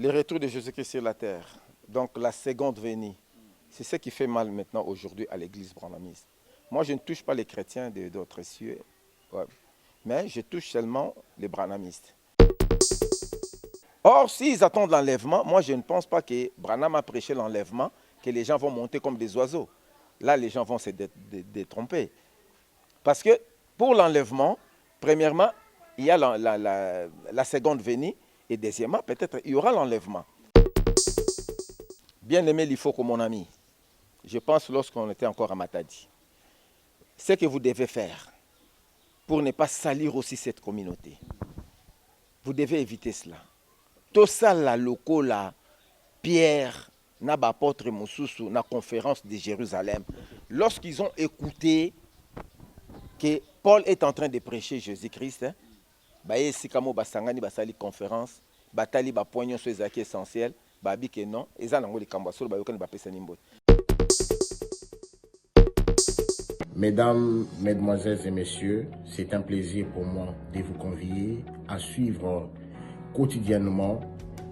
le retour de Jésus-Christ sur la terre, donc la seconde venue, c'est ce qui fait mal maintenant aujourd'hui à l'église branhamiste. Moi, je ne touche pas les chrétiens d'autres cieux, ouais, mais je touche seulement les branhamistes. Or, s'ils attendent l'enlèvement, moi, je ne pense pas que Branham a prêché l'enlèvement, que les gens vont monter comme des oiseaux. Là, les gens vont se détromper. Parce que pour l'enlèvement, premièrement, il y a la seconde venue, et deuxièmement, peut-être, il y aura l'enlèvement. Bien-aimé Lifoko, mon ami, je pense lorsqu'on était encore à Matadi, ce que vous devez faire pour ne pas salir aussi cette communauté, vous devez éviter cela. Tout ça, la loco, la Pierre, n'a pas apôtre Moussoussou, la conférence de Jérusalem, lorsqu'ils ont écouté que Paul est en train de prêcher Jésus-Christ, baye sikamo basangani basali conférence, batali ba poignon sur les acquis essentiels, babi que non, eza nango likambo solo bayokani bapesa nimbo. Mesdames, mesdemoiselles et messieurs, c'est un plaisir pour moi de vous convier à suivre quotidiennement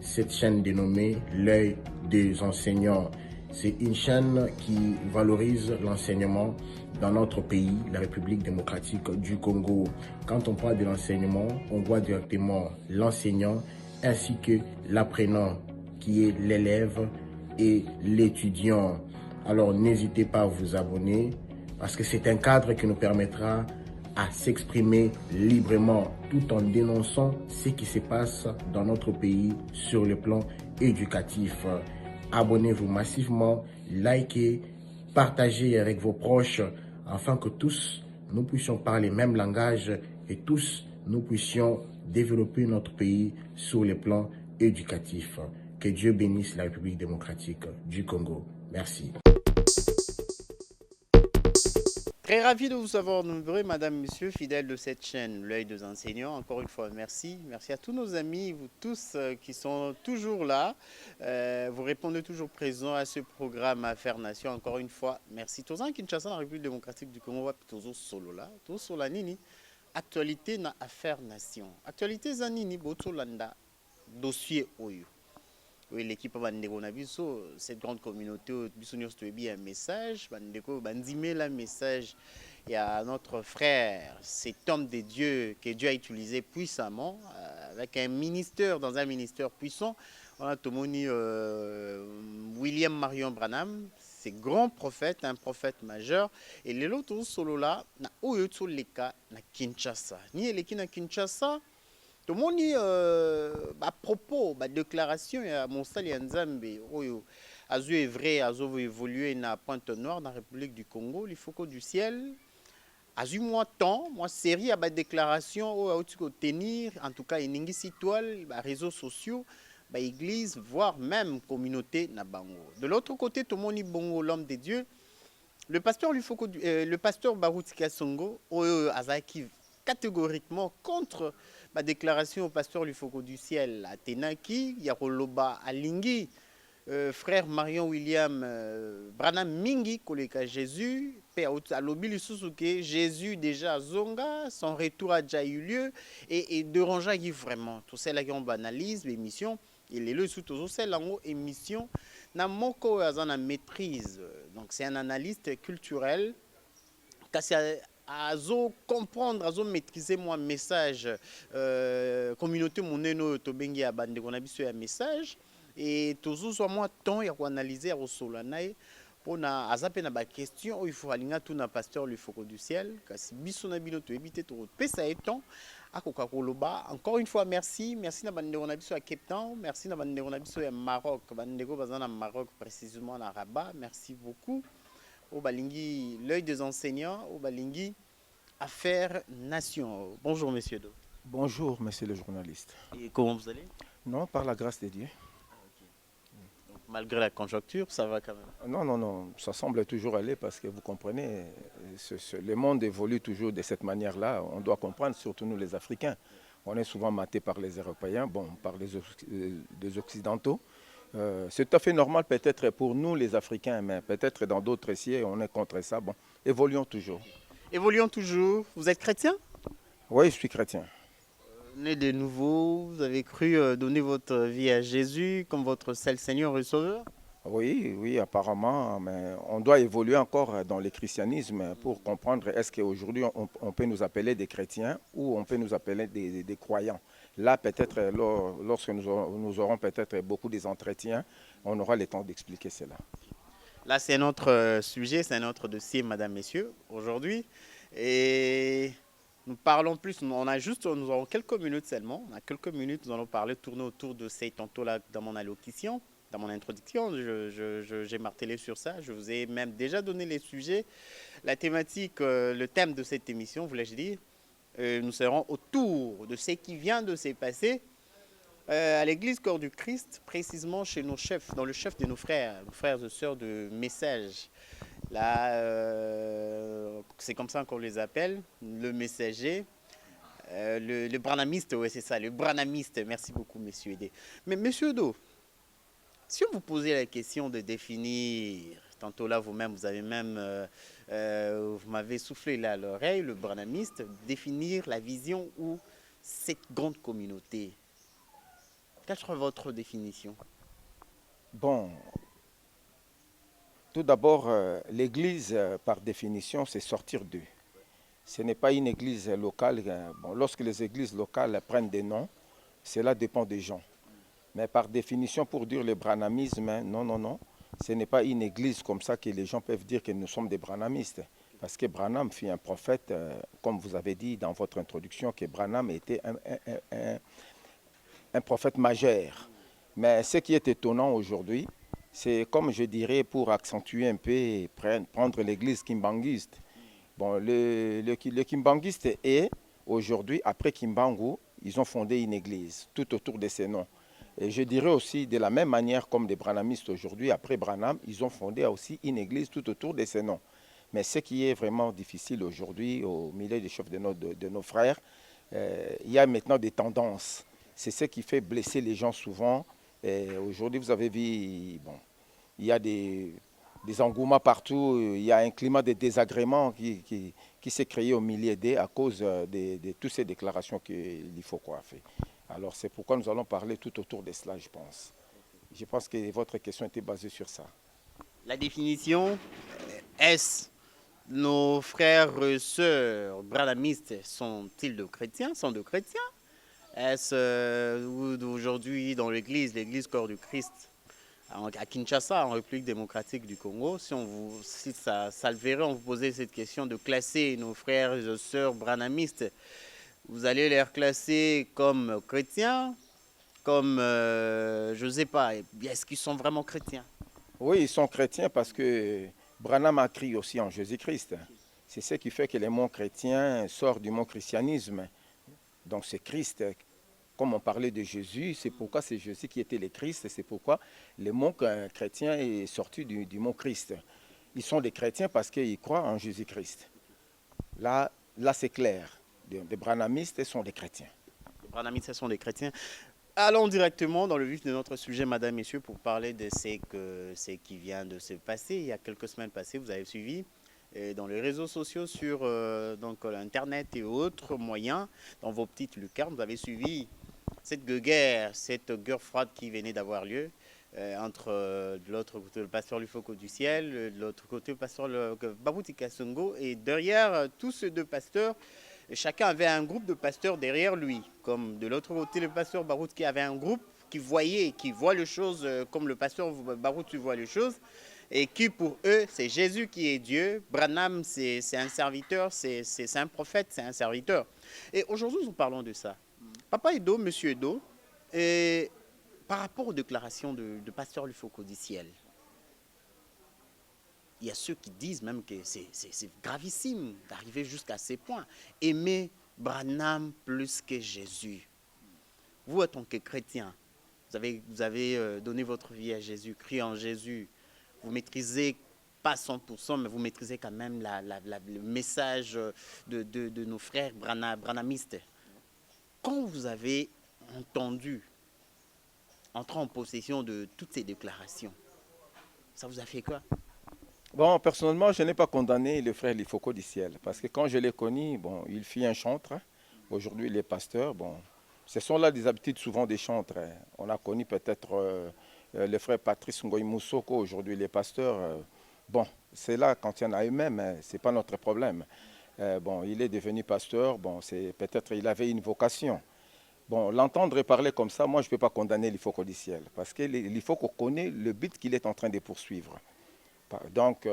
cette chaîne dénommée L'œil des enseignants. C'est une chaîne qui valorise l'enseignement dans notre pays, la République démocratique du Congo. Quand on parle de l'enseignement, on voit directement l'enseignant ainsi que l'apprenant qui est l'élève et l'étudiant. Alors n'hésitez pas à vous abonner parce que c'est un cadre qui nous permettra à s'exprimer librement tout en dénonçant ce qui se passe dans notre pays sur le plan éducatif. Abonnez-vous massivement, likez, partagez avec vos proches afin que tous nous puissions parler le même langage et tous nous puissions développer notre pays sur le plan éducatif. Que Dieu bénisse la République démocratique du Congo. Merci. Très ravi de vous avoir nombreux, madame, monsieur, fidèles de cette chaîne, l'œil des enseignants. Encore une fois, merci. Merci à tous nos amis, vous tous qui sont toujours là. Vous répondez toujours présent à ce programme Affaires Nation. Encore une fois, merci. Tous en Kinshasa, la République démocratique du Congo, tous solo là, tous sur la nini. Actualité na Affaires Nation. Actualité zanini, botolanda, dossier oyo. Oui, l'équipe Bandeko Nabiso, cette grande communauté, Bissonios Tuebi, un message, Bandeko Bandime, un message. Il y a notre frère, cet homme de Dieu que Dieu a utilisé puissamment, avec un ministère, dans un ministère puissant. On a Tomoni William Marion Branham, c'est grand prophète, un prophète majeur. Et les autres solo là, na Oyoto Leka, na Kinshasa. Ni Eleki na Kinshasa. Tout le monde à propos de déclaration à Monsali Nzambe, Azu est vrai, Azu veut évoluer dans Pointe-Noire, dans la République du Congo, il faut que du ciel. Azu moi temps, moi série à la déclaration au tenir, en tout cas, il citoyen, réseaux sociaux, église, voire même communauté na Bango. De l'autre côté, tout le monde bongo, l'homme de Dieu, le pasteur Barutika Songo, Azaki catégoriquement contre ma déclaration au pasteur Lufoko du ciel à Tenaki, Yaroloba Alingi, frère Marion William Branham Mingi, collègue Jésus, père Alobi Lisusuke, Jésus déjà à Zonga, son retour a déjà eu lieu, et de ranger qui vraiment, tout ça là qui on analyse l'émission, et les sous tout ça là émission, n'a moko azana maîtrise, donc c'est un analyste culturel, à comprendre, à maîtriser mon message, communauté moneno tobengi à bande qu'on a vu un message et toujours soit moi temps et analyser au solanaï pour na azape na ba question il faut alinga tout na pasteur le foko du ciel kasi biso na bino to éviter to pesa eton akoka koloba encore une fois merci na bande on a vu à Cape Town, merci na bande on a vu à Maroc, bande ko bazana Maroc précisément à Rabat, merci beaucoup. Au Balingi, l'œil des enseignants, au Balingi, Affaires Nation. Bonjour, monsieur Do. Bonjour, monsieur le journaliste. Et comment vous allez? Non, par la grâce de Dieu. Donc, malgré la conjoncture, ça va quand même? Non, ça semble toujours aller parce que vous comprenez, le monde évolue toujours de cette manière-là. On doit comprendre, surtout nous les Africains. On est souvent matés par les Européens, par les Occidentaux. C'est tout à fait normal peut-être pour nous les Africains, mais peut-être dans d'autres sièges, on est contre ça. Bon, évoluons toujours. Évoluons toujours. Vous êtes chrétien? Oui, je suis chrétien. né de nouveau, vous avez cru donner votre vie à Jésus comme votre seul Seigneur et Sauveur? Oui, oui, apparemment, mais on doit évoluer encore dans le christianisme pour comprendre est-ce qu'aujourd'hui on peut nous appeler des chrétiens ou on peut nous appeler des croyants. Là, peut-être, lorsque nous aurons peut-être beaucoup des entretiens, on aura le temps d'expliquer cela. Là, c'est notre sujet, c'est notre dossier, madame, messieurs, aujourd'hui. Et nous parlons plus, nous avons quelques minutes seulement. On a quelques minutes, nous allons parler, tourner autour de ces tantôt-là dans mon allocution, dans mon introduction. J'ai martelé sur ça. Je vous ai même déjà donné les sujets. La thématique, le thème de cette émission, voulais-je dire, nous serons autour de ce qui vient de se passer à l'église Corps du Christ, précisément chez nos chefs, dans le chef de nos frères et sœurs de message. Là, c'est comme ça qu'on les appelle, le messager, le branamiste, oui c'est ça, le branamiste. Merci beaucoup, monsieur Edé. Mais monsieur Odo, si on vous posait la question de définir, tantôt là vous-même, vous m'avez soufflé là à l'oreille, le branamiste, définir la vision ou cette grande communauté. Quelle sera votre définition? Bon, tout d'abord, l'Église, par définition, c'est sortir d'eux. Ce n'est pas une église locale. Bon, lorsque les églises locales prennent des noms, cela dépend des gens. Mais par définition, pour dire le branamisme, non, non, non. Ce n'est pas une église comme ça que les gens peuvent dire que nous sommes des branamistes. Parce que Branham fut un prophète, comme vous avez dit dans votre introduction, que Branham était un prophète majeur. Mais ce qui est étonnant aujourd'hui, c'est comme je dirais pour accentuer un peu, prendre l'église kimbanguiste. Bon, le kimbanguiste est aujourd'hui, après Kimbangu, ils ont fondé une église tout autour de ces noms. Et je dirais aussi de la même manière comme des branamistes aujourd'hui, après Branham, ils ont fondé aussi une église tout autour de ces noms. Mais ce qui est vraiment difficile aujourd'hui, au milieu des chefs de nos frères, il y a maintenant des tendances. C'est ce qui fait blesser les gens souvent. Aujourd'hui, vous avez vu, bon, il y a des engouements partout, il y a un climat de désagrément qui s'est créé au milieu d'eux à cause de toutes ces déclarations qu'il faut quoi faire. Alors c'est pourquoi nous allons parler tout autour de cela, je pense. Je pense que votre question était basée sur ça. La définition, est-ce nos frères et sœurs branamistes sont-ils de chrétiens, sont de chrétiens? Est-ce aujourd'hui dans l'église Corps du Christ, à Kinshasa, en République démocratique du Congo, si ça le verrait, on vous posait cette question de classer nos frères et sœurs branamistes, vous allez les classer comme chrétiens, comme, je ne sais pas, est-ce qu'ils sont vraiment chrétiens? Oui, ils sont chrétiens parce que Branham a crié aussi en Jésus-Christ. C'est ce qui fait que le mot chrétien sort du mot christianisme. Donc c'est Christ. Comme on parlait de Jésus, c'est pourquoi c'est Jésus qui était le Christ. C'est pourquoi le mot chrétien est sorti du mot Christ. Ils sont des chrétiens parce qu'ils croient en Jésus-Christ. Là c'est clair. Les branamistes sont des chrétiens. Les branamistes sont des chrétiens. Allons directement dans le vif de notre sujet, madame, messieurs, pour parler de ce qui vient de se passer. Il y a quelques semaines passées, vous avez suivi dans les réseaux sociaux, sur donc, Internet et autres moyens, dans vos petites lucarnes, vous avez suivi cette guerre froide qui venait d'avoir lieu entre de l'autre côté le pasteur Lufoko du ciel, de l'autre côté le pasteur Baruti Kasongo, et derrière tous ces deux pasteurs, chacun avait un groupe de pasteurs derrière lui. Comme de l'autre côté, le pasteur Barout qui avait un groupe qui voit les choses comme le pasteur Barout voit les choses. Et qui pour eux, c'est Jésus qui est Dieu. Branham, c'est un serviteur, c'est un prophète, c'est un serviteur. Et aujourd'hui, nous parlons de ça. Papa Edo, monsieur Edo, et par rapport aux déclarations de pasteur Lufoko du ciel, il y a ceux qui disent même que c'est gravissime d'arriver jusqu'à ces points. Aimer Branham plus que Jésus. Vous, en tant que chrétien, vous avez donné votre vie à Jésus, crié en Jésus. Vous maîtrisez pas 100%, mais vous maîtrisez quand même le message de nos frères branhamistes. Quand vous avez entendu entrer en possession de toutes ces déclarations, ça vous a fait quoi? Bon, personnellement, je n'ai pas condamné le frère Lifoko du ciel, parce que quand je l'ai connu, bon, il fit un chantre. Aujourd'hui, il est pasteur. Bon, Ce sont là des habitudes souvent des chantres. On a connu peut-être le frère Patrice Ngoï Moussoko, aujourd'hui les pasteurs. Bon, c'est là quand il y en a eux-mêmes, ce n'est pas notre problème. Bon, il est devenu pasteur, bon, peut-être il avait une vocation. Bon, l'entendre parler comme ça, moi je ne peux pas condamner l'Ifoko du ciel, parce que l'Ifoko connaît le but qu'il est en train de poursuivre. Donc,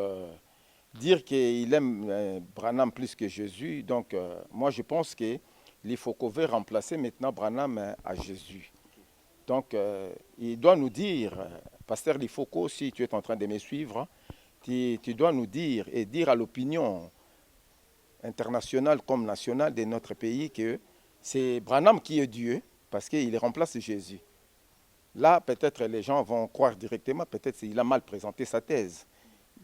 dire qu'il aime Branham plus que Jésus, donc moi je pense que l'Ifoko veut remplacer maintenant Branham à Jésus. Donc, il doit nous dire, pasteur Lifoko, si tu es en train de me suivre, tu dois nous dire et dire à l'opinion internationale comme nationale de notre pays que c'est Branham qui est Dieu, parce qu'il remplace Jésus. Là, peut-être les gens vont croire directement, peut-être qu'il a mal présenté sa thèse.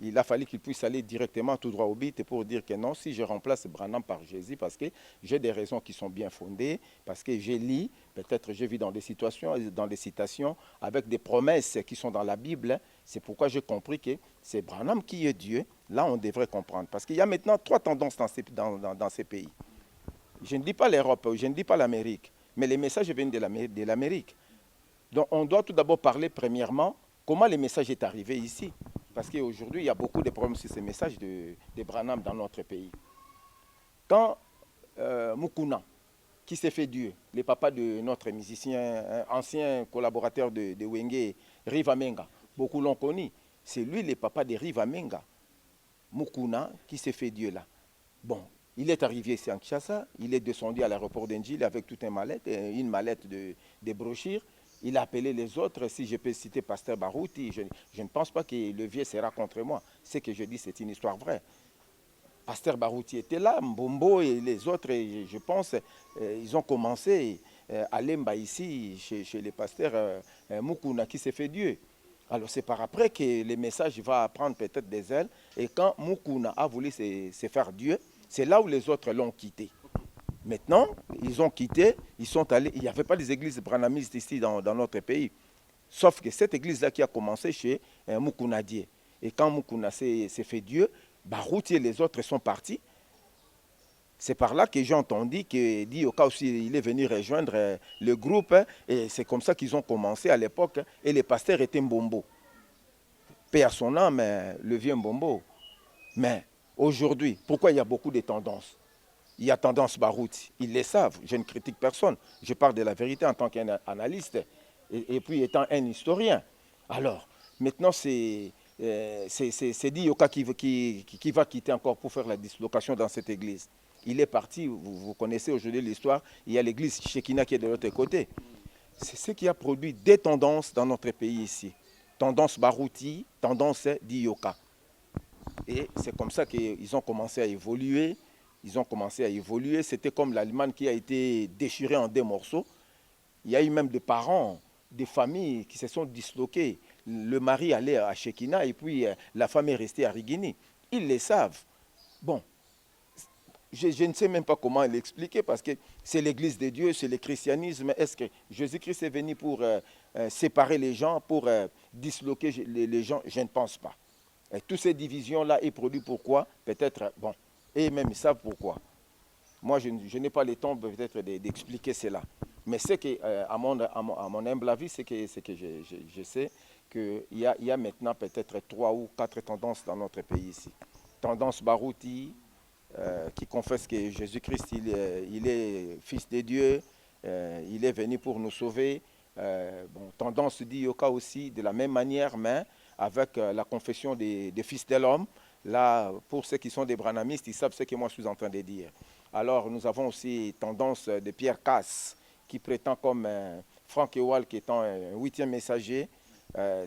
Il a fallu qu'il puisse aller directement tout droit au but pour dire que non, si je remplace Branham par Jésus, parce que j'ai des raisons qui sont bien fondées, parce que j'ai lu, peut-être j'ai vu dans des situations, dans des citations, avec des promesses qui sont dans la Bible, c'est pourquoi j'ai compris que c'est Branham qui est Dieu. Là, on devrait comprendre. Parce qu'il y a maintenant 3 tendances dans ces pays. Je ne dis pas l'Europe, je ne dis pas l'Amérique, mais les messages viennent de l'Amérique. Donc on doit tout d'abord parler premièrement comment le message est arrivé ici. Parce qu'aujourd'hui, il y a beaucoup de problèmes sur ces messages de Branham dans notre pays. Quand Mukuna, qui s'est fait Dieu, le papa de notre musicien, ancien collaborateur de Wenge, Riva Menga, beaucoup l'ont connu, c'est lui le papa de Riva Menga, Mukuna, qui s'est fait Dieu là. Bon, il est arrivé ici en Kinshasa, il est descendu à l'aéroport d'Enjil avec toute une mallette de brochures. Il a appelé les autres, si je peux citer Pasteur Barouti, je ne pense pas que le vieux sera contre moi. Ce que je dis, c'est une histoire vraie. Pasteur Barouti était là, Mbombo et les autres, je pense, ils ont commencé à Lemba ici, chez les pasteurs Mukuna qui s'est fait Dieu. Alors c'est par après que le message va prendre peut-être des ailes. Et quand Mukuna a voulu se faire Dieu, c'est là où les autres l'ont quitté. Maintenant, ils ont quitté, ils sont allés. Il n'y avait pas des églises branhamistes ici dans notre pays. Sauf que cette église-là qui a commencé chez Mukuna Die. Et quand Mukuna s'est fait Dieu, Barouti et les autres sont partis. C'est par là que j'ai entendu que Dioka aussi, il est venu rejoindre le groupe. Et c'est comme ça qu'ils ont commencé à l'époque. Et les pasteurs étaient Mbombo. Paix à son âme, le vieux Mbombo. Mais aujourd'hui, pourquoi il y a beaucoup de tendances? Il y a tendance Barouti, ils le savent, je ne critique personne, je parle de la vérité en tant qu'analyste et puis étant un historien. Alors, maintenant c'est Dioka qui va quitter encore pour faire la dislocation dans cette église. Il est parti, vous connaissez aujourd'hui l'histoire, il y a l'église Shekina qui est de l'autre côté. C'est ce qui a produit des tendances dans notre pays ici. Tendance Barouti, tendance Dioka. Et c'est comme ça qu'ils ont commencé à évoluer. Ils ont commencé à évoluer. C'était comme l'Allemagne qui a été déchirée en 2 morceaux. Il y a eu même des parents, des familles qui se sont disloquées. Le mari allait à Shekina et puis la femme est restée à Rigini. Ils le savent. Bon, je ne sais même pas comment l'expliquer parce que c'est l'église de Dieu, c'est le christianisme. Est-ce que Jésus-Christ est venu pour séparer les gens, pour disloquer les gens? Je ne pense pas. Et toutes ces divisions-là sont produites pourquoi? Peut-être, bon. Et même ils savent pourquoi. Moi, je n'ai pas le temps peut-être d'expliquer cela. Mais c'est que, à mon humble avis, c'est que je sais qu'il y a maintenant peut-être 3 ou 4 tendances dans notre pays ici. Tendance Barouti, qui confesse que Jésus-Christ, il est fils de Dieu, il est venu pour nous sauver. Bon, tendance Dioka aussi, de la même manière, mais avec la confession des fils de l'homme. Là, pour ceux qui sont des branhamistes, ils savent ce que moi je suis en train de dire. Alors, nous avons aussi tendance de Pierre Casse, qui prétend comme Frank Ewald, qui étant un 8e messager.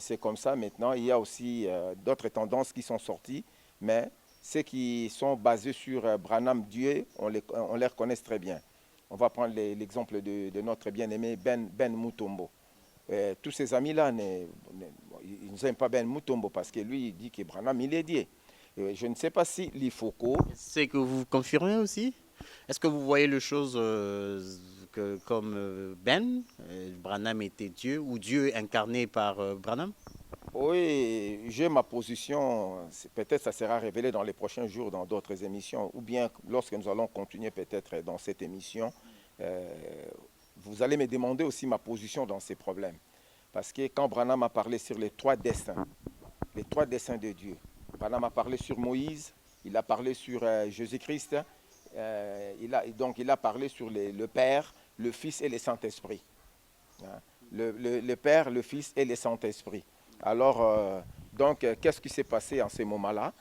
C'est comme ça maintenant. Il y a aussi d'autres tendances qui sont sorties, mais ceux qui sont basés sur Branham Dieu, on les reconnaît très bien. On va prendre l'exemple de notre bien-aimé Ben Mutombo. Tous ces amis-là, ils n'aiment pas Ben Mutombo parce que lui, il dit que Branham, il est Dieu. Je ne sais pas si l'Ifoko... C'est que vous confirmez aussi? Est-ce que vous voyez les choses comme Branham était Dieu, ou Dieu incarné par Branham? Oui, j'ai ma position. Peut-être ça sera révélé dans les prochains jours dans d'autres émissions, ou bien lorsque nous allons continuer peut-être dans cette émission. vous allez me demander aussi ma position dans ces problèmes. Parce que quand Branham a parlé sur les trois desseins de Dieu, Branham a parlé sur Moïse, il a parlé sur Jésus-Christ, il a parlé sur le Père, le Fils et le Saint-Esprit. Hein. Le Père, le Fils et le Saint-Esprit. Alors, qu'est-ce qui s'est passé en ces moments-là?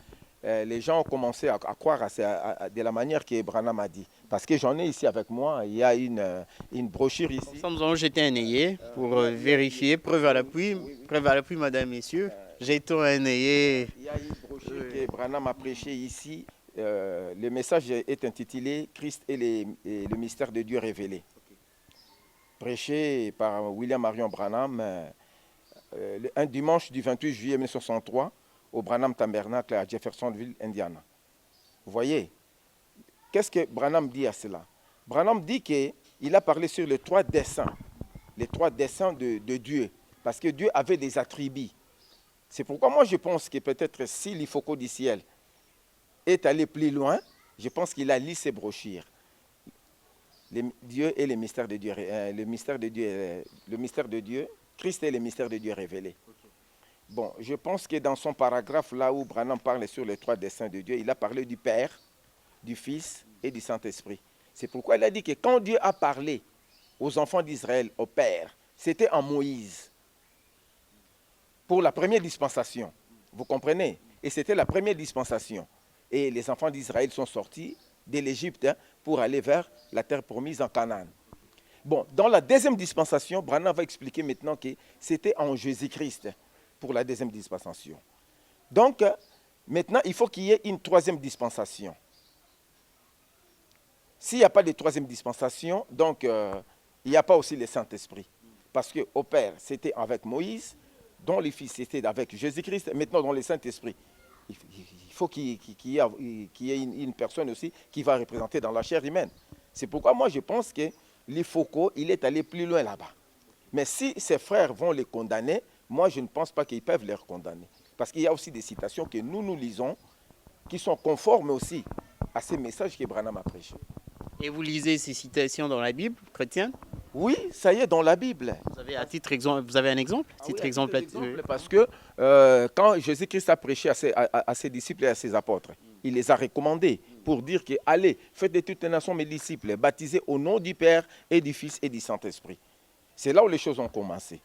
Les gens ont commencé à croire de la manière que Branham a dit. Parce que j'en ai ici avec moi, il y a une brochure ici. Nous allons jeter un œillet pour vérifier, preuve à l'appui, madame, messieurs. Jetons un œillet. Il y a une brochure que Branham a prêchée ici. Le message est intitulé « Christ et le mystère de Dieu révélé ». Prêché par William Marion Branham un dimanche du 28 juillet 1963 au Branham Tabernacle à Jeffersonville, Indiana. Vous voyez, qu'est-ce que Branham dit à cela? Branham dit qu'il a parlé sur les trois desseins de Dieu, parce que Dieu avait des attributs. C'est pourquoi moi je pense que peut-être si l'Ifoko du ciel est allé plus loin, je pense qu'il a lu ces brochures. Dieu et le mystère de Dieu, le mystère de Dieu, Christ et le mystère de Dieu révélé. Bon, je pense que dans son paragraphe, là où Branham parle sur les trois desseins de Dieu, il a parlé du Père, du Fils et du Saint-Esprit. C'est pourquoi il a dit que quand Dieu a parlé aux enfants d'Israël, au Père, c'était en Moïse, pour la première dispensation. Vous comprenez? Et c'était la première dispensation. Et les enfants d'Israël sont sortis de l'Égypte pour aller vers la terre promise en Canaan. Bon, dans la deuxième dispensation, Branham va expliquer maintenant que c'était en Jésus-Christ pour la deuxième dispensation. Donc, maintenant, il faut qu'il y ait une troisième dispensation. S'il n'y a pas de troisième dispensation, donc il n'y a pas aussi le Saint-Esprit. Parce qu'au Père, c'était avec Moïse, dont le Fils, c'était avec Jésus-Christ, maintenant dans le Saint-Esprit. Il faut qu'il y ait une personne aussi qui va représenter dans la chair humaine. C'est pourquoi moi je pense que l'Ifoko, il est allé plus loin là-bas. Mais si ses frères vont les condamner, moi je ne pense pas qu'ils peuvent les condamner. Parce qu'il y a aussi des citations que nous lisons qui sont conformes aussi à ces messages que Branham a prêchés. Et vous lisez ces citations dans la Bible chrétienne? Oui, ça y est, dans la Bible. Vous avez un exemple? Parce que quand Jésus-Christ a prêché à ses disciples et à ses apôtres, il les a recommandés pour dire que allez, faites de toutes les nations mes disciples, baptisés au nom du Père et du Fils et du Saint-Esprit. C'est là où les choses ont commencé.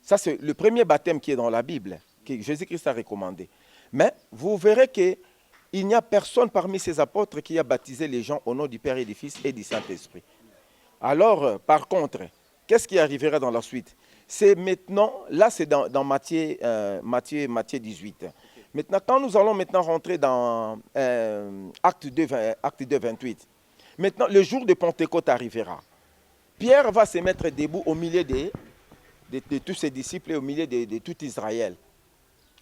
Ça, c'est le premier baptême qui est dans la Bible, que Jésus-Christ a recommandé. Mais vous verrez qu'il n'y a personne parmi ces apôtres qui a baptisé les gens au nom du Père et du Fils et du Saint-Esprit. Alors, par contre, qu'est-ce qui arrivera dans la suite? C'est maintenant, là c'est dans Matthieu 18. Maintenant, quand nous allons maintenant rentrer dans Acte 2, 28, maintenant le jour de Pentecôte arrivera. Pierre va se mettre debout au milieu de tous ses disciples et au milieu de tout Israël.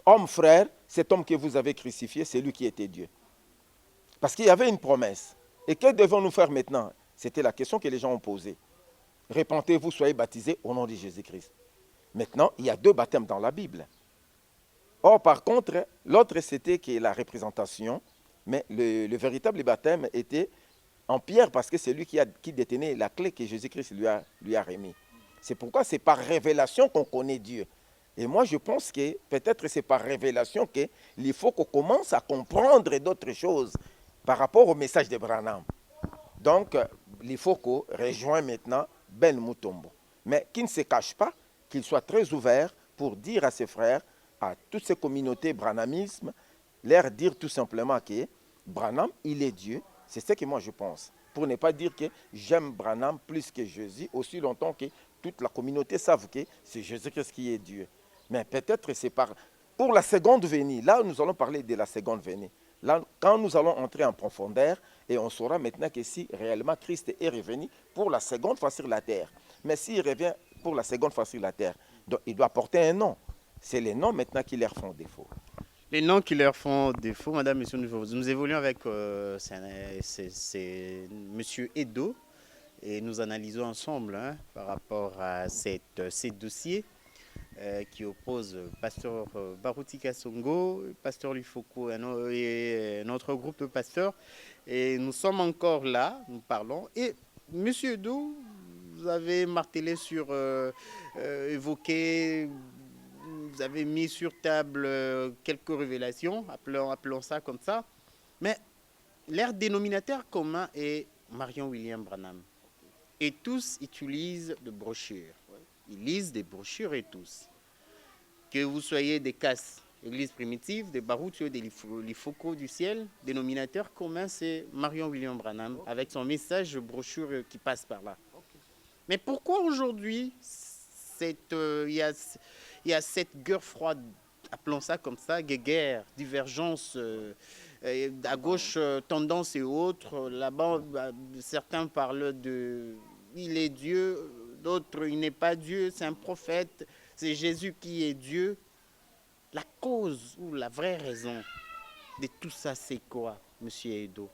Homme, frère, cet homme que vous avez crucifié, c'est lui qui était Dieu. Parce qu'il y avait une promesse. Et que devons-nous faire maintenant? C'était la question que les gens ont posée. Repentez-vous, soyez baptisés au nom de Jésus-Christ. Maintenant, il y a deux baptêmes dans la Bible. Or, par contre, l'autre, c'était que la représentation, mais le véritable baptême était en Pierre parce que c'est lui qui détenait la clé que Jésus-Christ lui a remis. C'est pourquoi c'est par révélation qu'on connaît Dieu. Et moi, je pense que peut-être c'est par révélation qu'il faut qu'on commence à comprendre d'autres choses par rapport au message de Branham. Donc, l'Ifoko rejoint maintenant Ben Mutombo. Mais qui ne se cache pas, qu'il soit très ouvert pour dire à ses frères, à toutes ces communautés branhamisme, leur dire tout simplement que Branham, il est Dieu. C'est ce que moi je pense. Pour ne pas dire que j'aime Branham plus que Jésus, aussi longtemps que toute la communauté savent que c'est Jésus-Christ qui est Dieu. Mais peut-être c'est pour la seconde venue. Là, nous allons parler de la seconde venue. Là, quand nous allons entrer en profondeur, et on saura maintenant que si réellement Christ est revenu pour la seconde fois sur la terre. Mais s'il revient pour la seconde fois sur la terre, donc il doit porter un nom. C'est les noms maintenant qui leur font défaut. Les noms qui leur font défaut, madame, monsieur, nous évoluons avec monsieur Edo et nous analysons ensemble par rapport à ces dossiers qui opposent pasteur Baruti Kasongo, pasteur Lifoko et notre groupe de pasteurs. Et nous sommes encore là, nous parlons. Et monsieur Edo, vous avez martelé sur, évoqué, vous avez mis sur table quelques révélations, appelons ça comme ça. Mais leur dénominateur commun est Marion William Branham. Et tous utilisent des brochures. Ils lisent des brochures et tous. Que vous soyez des casses, église primitive, des baroutiers, des lifocos du ciel, dénominateur commun, c'est Marion William Branham, avec son message de brochure qui passe par là. Mais pourquoi aujourd'hui, il y a cette guerre froide, appelons ça comme ça, guerre, divergence, à gauche, tendance et autres. Là-bas, certains parlent de il est Dieu, d'autres il n'est pas Dieu, c'est un prophète, c'est Jésus qui est Dieu. La cause ou la vraie raison de tout ça, c'est quoi, Monsieur Edo?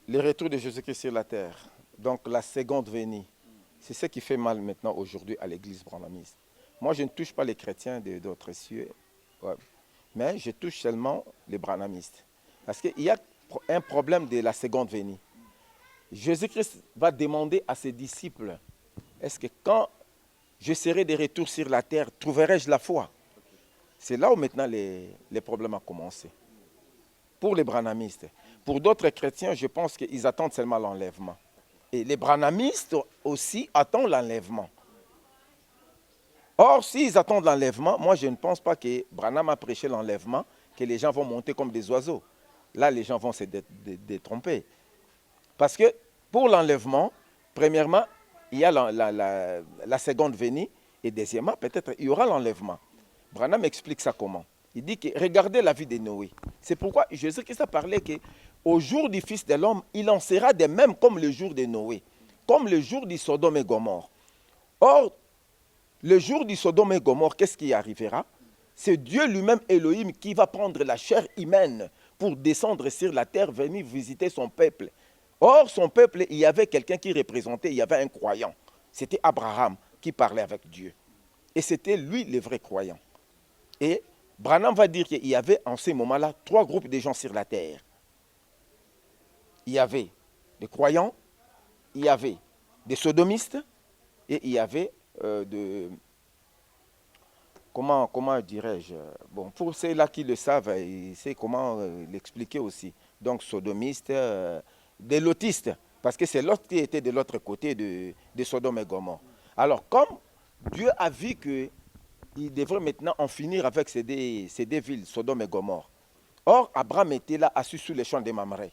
Le retour de Jésus-Christ sur la terre, donc la seconde venue, c'est ce qui fait mal maintenant aujourd'hui à l'église branhamiste. Moi, je ne touche pas les chrétiens d'autres cieux, ouais, mais je touche seulement les branhamistes. Parce qu'il y a un problème de la seconde venue. Jésus-Christ va demander à ses disciples, est-ce que quand je serai de retour sur la terre, trouverai-je la foi? C'est là où maintenant les problèmes ont commencé. Pour les branhamistes. Pour d'autres chrétiens, je pense qu'ils attendent seulement l'enlèvement. Et les branhamistes aussi attendent l'enlèvement. Or, s'ils attendent l'enlèvement, moi je ne pense pas que Branham a prêché l'enlèvement, que les gens vont monter comme des oiseaux. Là, les gens vont se détromper. Parce que pour l'enlèvement, premièrement, il y a la seconde venue, et deuxièmement, peut-être il y aura l'enlèvement. Branham explique ça comment. Il dit que regardez la vie de Noé. C'est pourquoi Jésus-Christ a parlé qu'au jour du Fils de l'homme, il en sera de même comme le jour de Noé, comme le jour du Sodome et Gomorrhe. Or, le jour du Sodome et Gomorrhe, qu'est-ce qui arrivera? C'est Dieu lui-même, Elohim, qui va prendre la chair humaine pour descendre sur la terre, venir visiter son peuple. Or, son peuple, il y avait quelqu'un qui représentait, il y avait un croyant. C'était Abraham qui parlait avec Dieu. Et c'était lui le vrai croyant. Et Branham va dire qu'il y avait en ce moment-là 3 groupes de gens sur la terre. Il y avait des croyants, il y avait des sodomistes et il y avait comment dirais-je, bon, pour ceux-là qui le savent, ils savent comment l'expliquer aussi. Donc sodomistes, des lotistes, parce que c'est l'autre qui était de l'autre côté de Sodome et Gomorrhe. Alors comme Dieu a vu qu'il devrait maintenant en finir avec ces deux villes, Sodome et Gomorrhe. Or, Abraham était là, assis sous les champs des Mamré.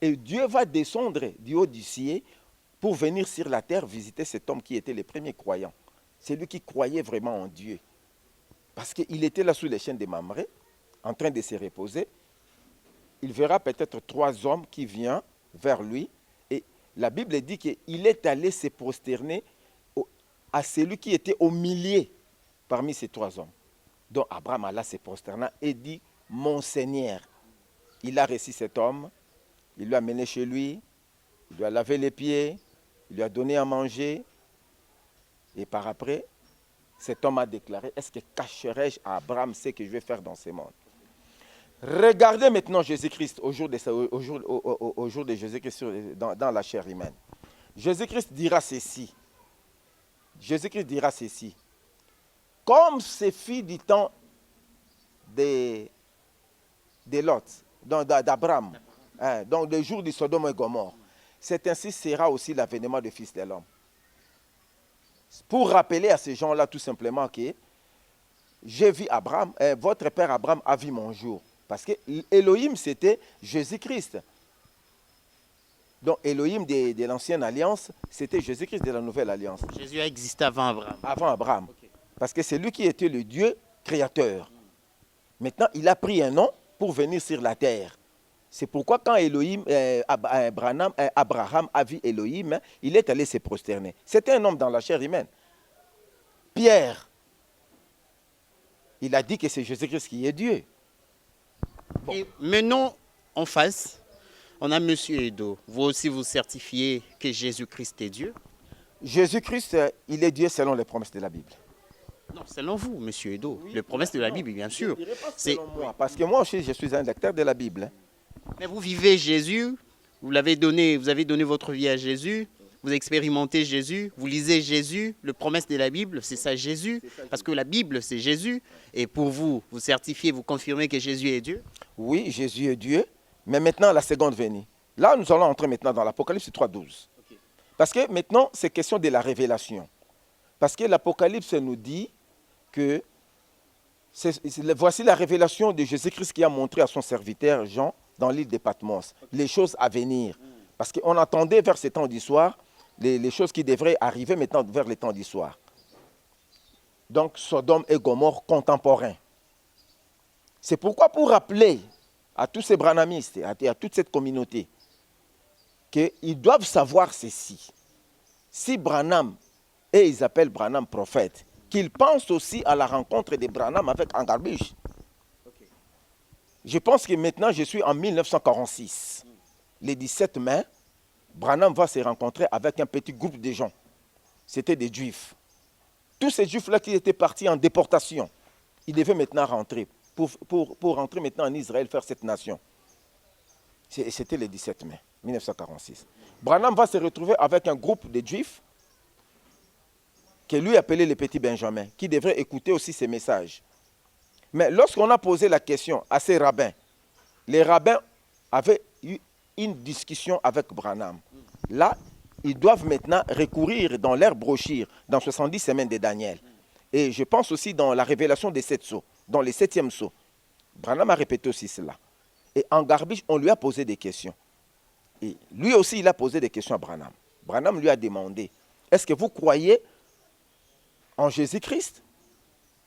Et Dieu va descendre du haut du ciel pour venir sur la terre visiter cet homme qui était le premier croyant. C'est lui qui croyait vraiment en Dieu. Parce qu'il était là sous les champs des Mamré, en train de se reposer. Il verra peut-être 3 hommes qui viennent vers lui. Et la Bible dit qu'il est allé se prosterner à celui qui était au milieu parmi ces 3 hommes. Donc Abraham alla se prosterner et dit, mon Seigneur. Il a reçu cet homme, il lui a mené chez lui, il lui a lavé les pieds, il lui a donné à manger. Et par après, cet homme a déclaré, est-ce que cacherai-je à Abraham ce que je vais faire dans ce monde? Regardez maintenant Jésus-Christ au jour de Jésus-Christ dans la chair humaine. Jésus-Christ dira ceci. Jésus-Christ dira ceci. Comme ce fut du temps de Lot, d'Abraham, donc le jour du Sodome et Gomorrhe, c'est ainsi sera aussi l'avènement du Fils de l'homme. Pour rappeler à ces gens-là tout simplement que j'ai vu Abraham, votre père Abraham a vu mon jour. Parce que Elohim, c'était Jésus-Christ. Donc Elohim de l'ancienne alliance, c'était Jésus-Christ de la nouvelle alliance. Jésus a existé avant Abraham. Avant Abraham. Okay. Parce que c'est lui qui était le Dieu créateur. Maintenant, il a pris un nom pour venir sur la terre. C'est pourquoi quand Abraham a vu Elohim, il est allé se prosterner. C'était un homme dans la chair humaine. Pierre, il a dit que c'est Jésus-Christ qui est Dieu. Bon. Et maintenant, en face, on a M. Edo. Vous aussi, vous certifiez que Jésus-Christ est Dieu? Jésus-Christ, il est Dieu selon les promesses de la Bible. Non, selon vous, M. Edo. Oui, les promesses de la Bible, bien sûr. C'est moi, parce que moi aussi, je suis un lecteur de la Bible. Mais vous vivez Jésus, vous avez donné votre vie à Jésus, vous expérimentez Jésus, vous lisez Jésus, le promesse de la Bible, c'est ça Jésus, parce que la Bible c'est Jésus, et pour vous, vous certifiez, vous confirmez que Jésus est Dieu? Oui, Jésus est Dieu, mais maintenant la seconde venue. Là, nous allons entrer maintenant dans l'Apocalypse 3.12. Okay. Parce que maintenant, c'est question de la révélation. Parce que l'Apocalypse nous dit que voici la révélation de Jésus-Christ qui a montré à son serviteur Jean dans l'île de Patmos, les choses à venir. Parce qu'on attendait vers ces temps d'histoire les choses qui devraient arriver maintenant vers les temps d'histoire. Donc, Sodome et Gomorrhe contemporains. C'est pourquoi, pour rappeler à tous ces branhamistes et à toute cette communauté qu'ils doivent savoir ceci. Si Branham, et ils appellent Branham prophète, qu'ils pensent aussi à la rencontre de Branham avec Angarbush. Okay. Je pense que maintenant, je suis en 1946. Le 17 mai, Branham va se rencontrer avec un petit groupe de gens. C'était des Juifs. Tous ces Juifs-là qui étaient partis en déportation, ils devaient maintenant rentrer, pour rentrer maintenant en Israël, faire cette nation. C'était le 17 mai 1946. Branham va se retrouver avec un groupe de Juifs que lui appelait le petit Benjamin, qui devrait écouter aussi ses messages. Mais lorsqu'on a posé la question à ces rabbins, les rabbins avaient eu une discussion avec Branham. Là, ils doivent maintenant recourir dans leur brochure, dans 70 semaines de Daniel. Et je pense aussi dans la révélation des 7 sceaux, dans les 7e sceaux. Branham a répété aussi cela. Et en Garbiche, on lui a posé des questions. Et lui aussi, il a posé des questions à Branham. Branham lui a demandé, est-ce que vous croyez en Jésus-Christ?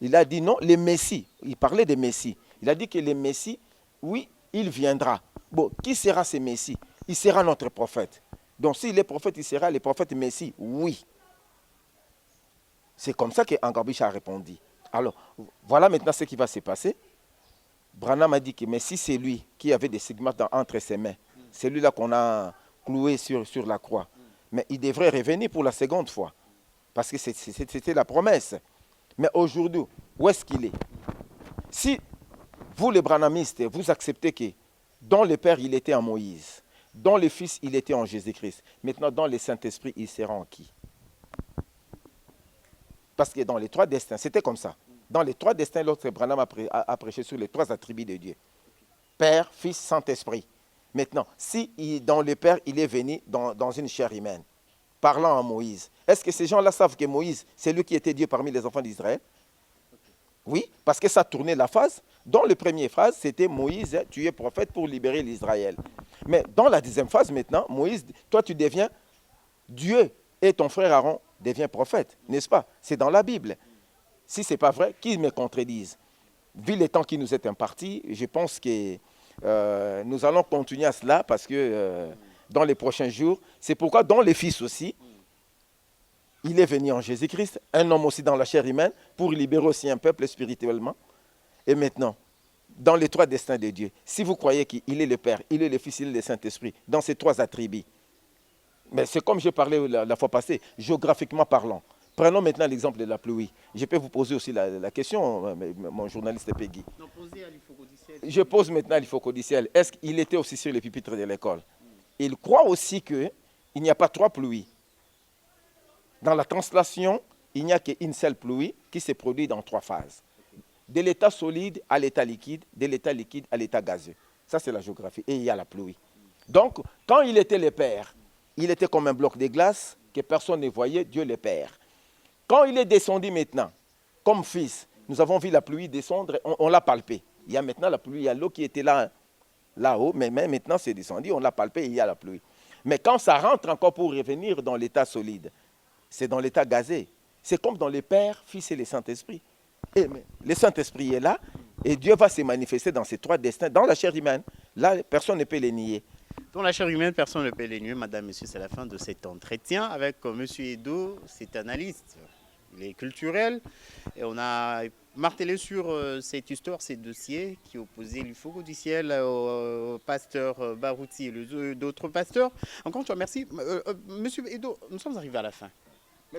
Il a dit non, le Messie. Il parlait des Messies. Il a dit que le Messie, oui, il viendra. Bon, qui sera ce Messie? Il sera notre prophète. Donc s'il est prophète, il sera le prophète Messie? Oui. C'est comme ça qu'Angarbish a répondu. Alors, voilà maintenant ce qui va se passer. Branham a dit que mais si c'est lui qui avait des stigmates entre ses mains, c'est lui-là qu'on a cloué sur la croix. Mais il devrait revenir pour la seconde fois. Parce que c'était la promesse. Mais aujourd'hui, où est-ce qu'il est? Si vous, les branhamistes, vous acceptez que dans le Père, il était en Moïse, dans le Fils, il était en Jésus-Christ, maintenant, dans le Saint-Esprit, il sera en qui? Parce que dans les 3 destins, c'était comme ça. Dans les 3 destins, l'autre Branham a prêché sur les 3 attributs de Dieu. Père, Fils, Saint-Esprit. Maintenant, si dans le Père, il est venu dans une chair humaine, parlant à Moïse, est-ce que ces gens-là savent que Moïse, c'est lui qui était Dieu parmi les enfants d'Israël? Oui, parce que ça tournait la phase. Dans la première phase, c'était Moïse, tu es prophète pour libérer l'Israël. Mais dans la deuxième phase maintenant, Moïse, toi tu deviens Dieu et ton frère Aaron devient prophète, n'est-ce pas? C'est dans la Bible. Si ce n'est pas vrai, qui me contredise? Vu le temps qui nous est imparti, je pense que nous allons continuer à cela parce que dans les prochains jours, c'est pourquoi dans les fils aussi, il est venu en Jésus-Christ, un homme aussi dans la chair humaine, pour libérer aussi un peuple spirituellement. Et maintenant, dans les 3 destins de Dieu, si vous croyez qu'il est le Père, il est le Fils, il est le Saint-Esprit, dans ces 3 attributs, mais c'est comme je parlais la fois passée, géographiquement parlant. Prenons maintenant l'exemple de la pluie. Je peux vous poser aussi la question, mon journaliste Peggy. Non, posez à l'Ifocodiciel. Je pose maintenant à l'Ifocodiciel. Est-ce qu'il était aussi sur les pupitres de l'école? Il croit aussi qu'il n'y a pas 3 pluies. Dans la translation, il n'y a qu'une seule pluie qui se produit dans 3 phases. De l'état solide à l'état liquide, de l'état liquide à l'état gazeux. Ça, c'est la géographie. Et il y a la pluie. Donc, quand il était le Père, il était comme un bloc de glace que personne ne voyait, Dieu le Père. Quand il est descendu maintenant, comme fils, nous avons vu la pluie descendre, on l'a palpé. Il y a maintenant la pluie, il y a l'eau qui était là-haut, mais maintenant c'est descendu, on l'a palpé et il y a la pluie. Mais quand ça rentre encore pour revenir dans l'état solide, c'est dans l'état gazé. C'est comme dans le Père, Fils et le Saint-Esprit. Et le Saint-Esprit est là et Dieu va se manifester dans ces 3 destins, dans la chair humaine. Là, personne ne peut les nier. Dans la chair humaine, personne ne peut les nier. Madame, monsieur, c'est la fin de cet entretien avec monsieur Edo, c'est analyste. Il est culturel. Et on a martelé sur cette histoire, ces dossiers qui opposaient l'Ifocodiciel au pasteur Barouti et d'autres pasteurs. Encore une fois, merci. Monsieur Edo, nous sommes arrivés à la fin.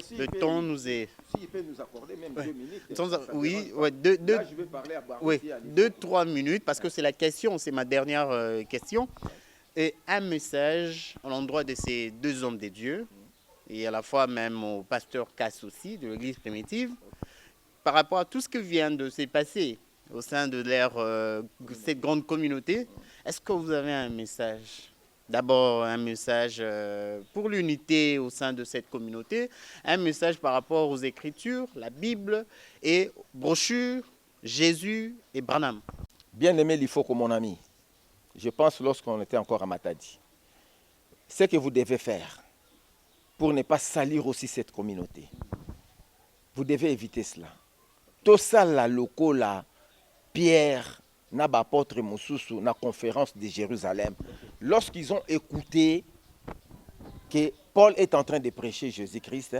Si le temps nous est... S'il peut nous accorder même 2 minutes. Oui, là, je vais parler à Barouti. Oui, 2-3 minutes, parce que c'est la question, c'est ma dernière question. Et un message à l'endroit de ces 2 hommes de Dieu et à la fois même au pasteur Cass aussi, de l'église primitive, par rapport à tout ce qui vient de se passer au sein de cette grande communauté. Est-ce que vous avez un message? D'abord, un message pour l'unité au sein de cette communauté, un message par rapport aux Écritures, la Bible et brochures, Jésus et Branham. Bien-aimé Lifoko, mon ami, je pense lorsqu'on était encore à Matadi, ce que vous devez faire pour ne pas salir aussi cette communauté, vous devez éviter cela. Tout ça, la loco, la Pierre, n'apôtre Moussoussou, na conférence de Jérusalem, lorsqu'ils ont écouté que Paul est en train de prêcher Jésus-Christ,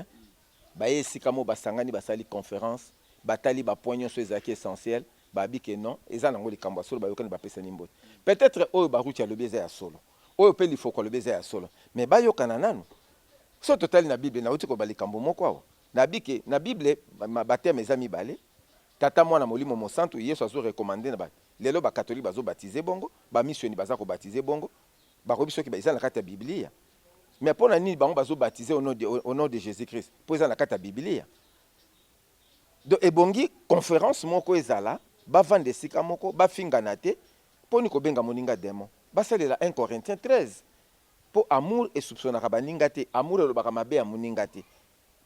baye sikamo basangani basali conférence, batali ba poignon sur les essentiels, babi que non, eza nango likambo solo bayokani bapesa nimbo. Peut-être oyo baruti ya lobeza ya solo. Oyo pe lifoko lobeza ya solo. Mais bayokana nanu. So total na Bible na uti ko balikambo moko awo. Na Bible baptême eza mibale. Tata mwana molimo mosantu Yesu azo recommander na ba. Lelo ba catholique bazo baptiser bongo, ba missioni baza ko baptiser bongo. Ba ko biso ki ba eza na kata Biblia. Mais pour nani bango bazo baptiser au nom de Jésus-Christ. Pour eza na kata Biblia. Donc ebongi conférence moko ezala, ba vande sika moko, ba fingana te, poni ko benga moninga démon. Ba salela 1 Corinthiens 13. Pour amour et soupçonnera baninga te, amour le baka mabe ya moninga te.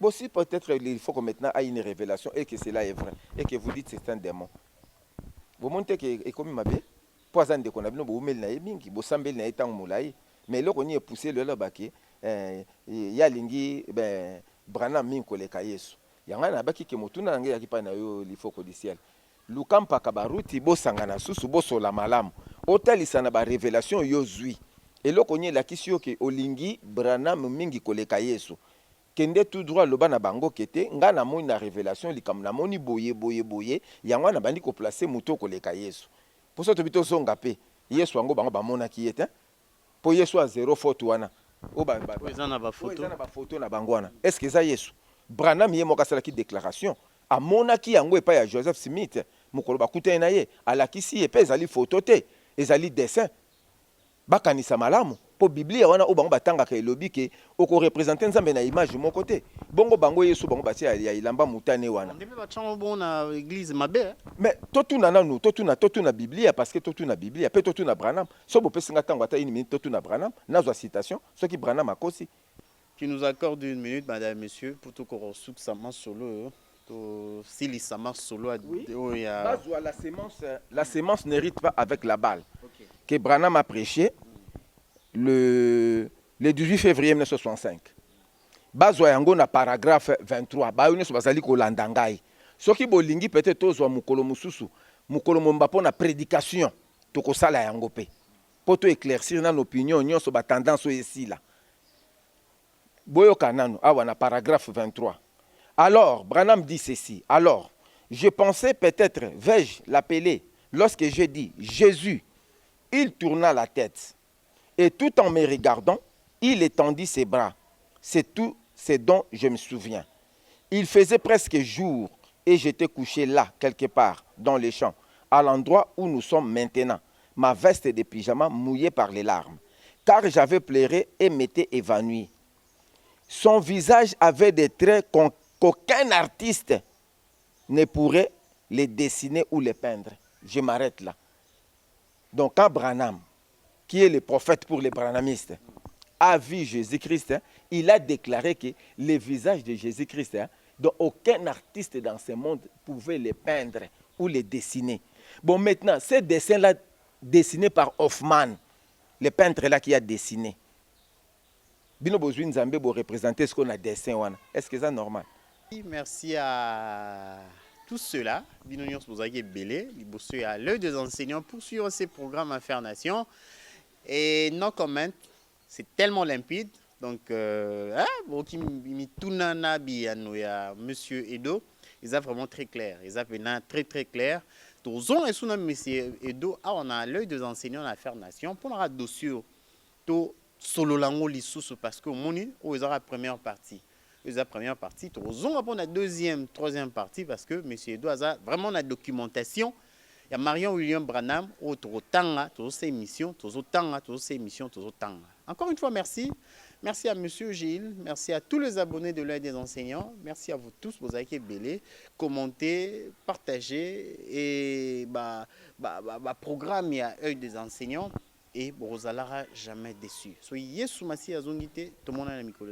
Bon, si peut-être il faut que maintenant ait une révélation et que cela est vrai et que vous dites que c'est un démon. Vous montez que est comme mabe, pour ça ndeko na bino bo mel na mingi, bo sambel na etang mulai, mais là on y est poussé le là baki ya lingi ben Branham min ko le kayesu. Yanga na baki ke motuna nge yakipa na yo lifoko du ciel. Lukampa kabaruti bo sangana susu bo sola malamu. Otalisa na ba révélation yo zui. Et là on y est la kisio ke olingi Branham mingi ko le kayesu. Kende tout droit loba na bango kete nga na moni na révélation likam na moni boye yango na bandi ko placer muto ko leka Yesu. Pour ça to bito songa pe Yesu ango bango ba mona ki yete. Po Yesu a zéro faute wana. O ba ezana ba photo. Ezana ba photo na bango wana. Est-ce que ça Yesu? Branham ye moka sala ki déclaration. A mona ki yango epa ya Joseph Smith mukolo ba kuta na ye alakisi epa ezali photo te, ezali dessin. Bakanisa malamu. Po Biblia wana o bango batanga ka elobi ke oko représenter nzambe na image mon côté bongo bango Yesu bango bati ya ilamba mutane wana ndebe ba chango bona église mabe mais totuna nanu totuna Biblia parce que totuna Biblia pe totuna Branham so bo pesinga tango ata une minute totuna Branham nazwa citation ce qui Branham akosi qui nous accorde une minute madame monsieur pour tout qu'on souk sama solo to sili sama solo oui. Bazwa la sémence n'hérite pas avec la balle okay. Que Branham a prêché le 18 février 1965. Bazwa yango na paragraphe 23. Ba yone so bazali ko landangai. Soki bolingi peut-être tozwa mukolo mususu, mukolo mombapo na prédication. Toko sala yango pe. Poto éclaircir na opinion nyonso ba tendance esila. Boyo kanano awa na paragraphe 23. Alors, Branham dit ceci. Alors, je pensais peut-être vais-je l'appeler lorsque j'ai dit Jésus, il tourna la tête. Et tout en me regardant, il étendit ses bras. C'est tout ce dont je me souviens. Il faisait presque jour et j'étais couché là, quelque part, dans les champs, à l'endroit où nous sommes maintenant, ma veste de pyjama mouillée par les larmes, car j'avais pleuré et m'étais évanoui. Son visage avait des traits qu'aucun artiste ne pourrait les dessiner ou les peindre. Je m'arrête là. Donc, quand Branham, qui est le prophète pour les branhamistes, a vu Jésus-Christ, il a déclaré que le visage de Jésus-Christ, dont aucun artiste dans ce monde pouvait les peindre ou les dessiner. Bon, maintenant, ces dessins-là, dessinés par Hoffman, le peintre-là qui a dessiné, Bino Bozouin Nzambe pour représenter ce qu'on a dessiné. Est-ce que c'est normal? Merci à tous ceux-là, Bino Nyons Bozagé Belé, à l'œil des enseignants pour suivre ces programmes à faire nation. Et nos commentaires, c'est tellement limpide. Donc, Monsieur Edo, ils ont vraiment très clair. Ils ont vraiment très très clair. Tous on est sous Monsieur Edo, on a l'œil des enseignants à faire nation. Pour notre dossier, tout solo lango lisusu parce que moni ou ils ont la première partie. Ils ont la première partie. Tous on va la deuxième, troisième partie parce que Monsieur Edo a vraiment la documentation. Il y a Marion William Branham, autre tanga, toutes ces émissions, toutes ces émissions, toutes ces tanga. Encore une fois, merci. Merci à Monsieur Gilles, merci à tous les abonnés de l'œil des enseignants, merci à vous tous, vous avez été belés, commentez, partagez et programme il y a œil des enseignants et vous n'allez jamais déçu. Soyez Yesu Masi Azongite, tout le monde a la micro.